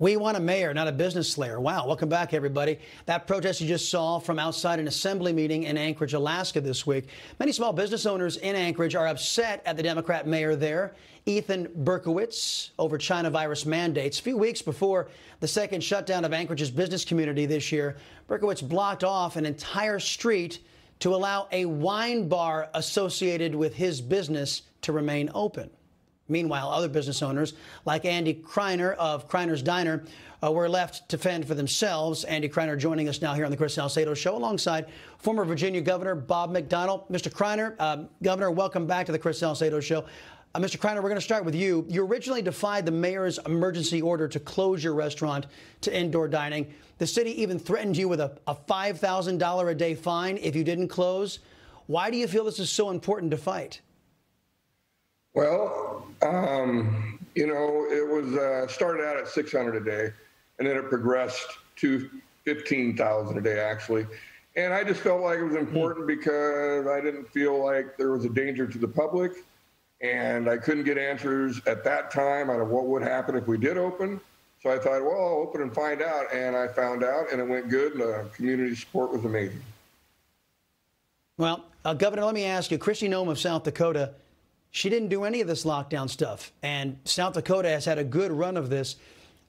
We want a mayor, not a business slayer. Wow. Welcome back, everybody. That protest you just saw from outside an assembly meeting in Anchorage, Alaska this week. Many small business owners in Anchorage are upset at the Democrat mayor there, Ethan Berkowitz, over China virus mandates. A few weeks before the second shutdown of Anchorage's business community this year, Berkowitz blocked off an entire street to allow a wine bar associated with his business to remain open. Meanwhile, other business owners, like Andy Kriner of Kriner's Diner, were left to fend for themselves. Andy Kriner joining us now here on the Chris Salcedo Show, alongside former Virginia Governor Bob McDonnell. Mr. Kriner, Governor, welcome back to the Chris Salcedo Show. Mr. Kriner, we're going to start with you. You originally defied the mayor's emergency order to close your restaurant to indoor dining. The city even threatened you with a $5,000 a day fine if you didn't close. Why do you feel this is so important to fight? Well, it was started out at $600 a day, and then it progressed to $15,000 a day, actually. And I just felt like it was important because I didn't feel like there was a danger to the public, and I couldn't get answers at that time out of what would happen if we did open. So I thought, well, I'll open and find out. And I found out, and it went good, and the community support was amazing. Well, Governor, let me ask you, Kristi Noem of South Dakota, she didn't do any of this lockdown stuff, and South Dakota has had a good run of this.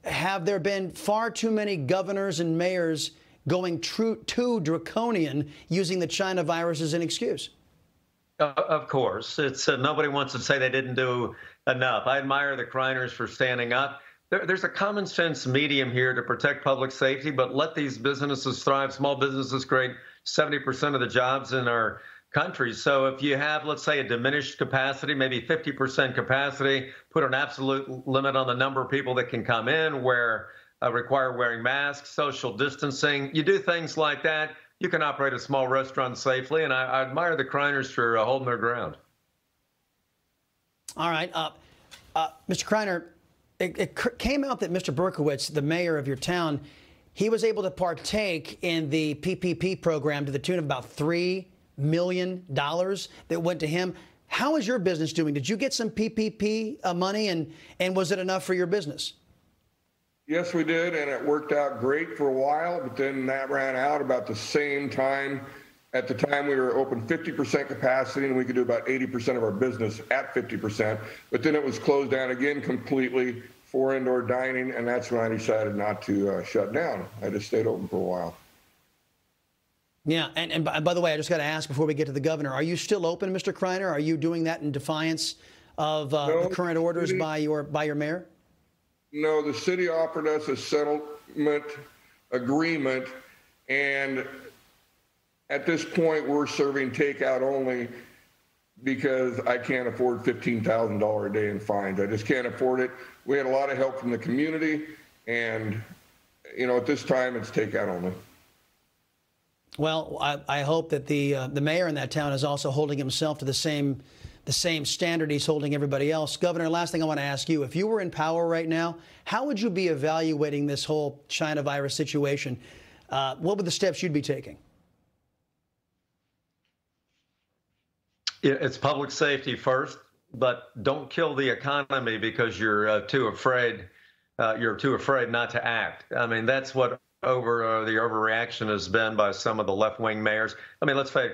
Have there been far too many governors and mayors going too draconian, using the China virus as an excuse? Of course. It's nobody wants to say they didn't do enough. I admire the Kriners for standing up. There's a common sense medium here to protect public safety, but let these businesses thrive. Small businesses create 70% of the jobs in our country. So if you have, let's say, a diminished capacity, maybe 50% capacity, put an absolute limit on the number of people that can come in, require wearing masks, social distancing. You do things like that, you can operate a small restaurant safely. And I admire the Kriners for holding their ground. All right. Mr. Kriner, it came out that Mr. Berkowitz, the mayor of your town, he was able to partake in the PPP program to the tune of about $3 million that went to him. How is your business doing? Did you get some PPP money, and was it enough for your business? Yes, we did, and it worked out great for a while, but then that ran out about the same time. At the time, we were open 50% capacity, and we could do about 80% of our business at 50%, but then it was closed down again completely for indoor dining, and that's when I decided not to shut down. I just stayed open for a while. Yeah, and by the way, I just got to ask before we get to the governor, are you still open, Mr. Kriner? Are you doing that in defiance of the current orders by your mayor? No, the city offered us a settlement agreement, and at this point, we're serving takeout only because I can't afford $15,000 a day in fines. I just can't afford it. We had a lot of help from the community, and at this time, it's takeout only. Well, I hope that the mayor in that town is also holding himself to the same standard he's holding everybody else. Governor, last thing I want to ask you, if you were in power right now, how would you be evaluating this whole China virus situation? What would the steps you'd be taking? It's public safety first, but don't kill the economy because you're too afraid. You're too afraid not to act. I mean, that's what the overreaction has been by some of the left-wing mayors. I mean, let's face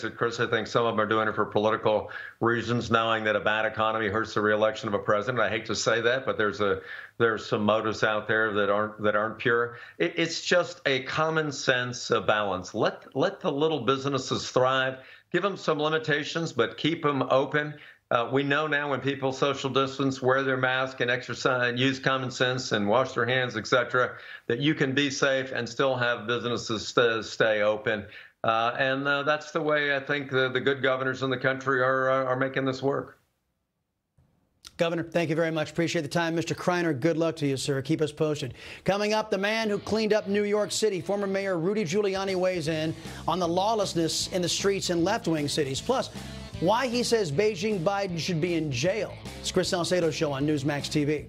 it, Chris, I think some of them are doing it for political reasons, knowing that a bad economy hurts the reelection of a president. I hate to say that, but there's some motives out there that aren't pure. It's just a common sense balance. Let the little businesses thrive. Give them some limitations, but keep them open. We know now when people social distance, wear their mask and exercise, use common sense and wash their hands, etc., that you can be safe and still have businesses stay open. And that's the way I think the good governors in the country are making this work. Governor, thank you very much. Appreciate the time. Mr. Kriner, good luck to you, sir. Keep us posted. Coming up, the man who cleaned up New York City, former Mayor Rudy Giuliani, weighs in on the lawlessness in the streets in left-wing cities. Plus, why he says Beijing Biden should be in jail. It's Chris Salcedo Show on Newsmax TV.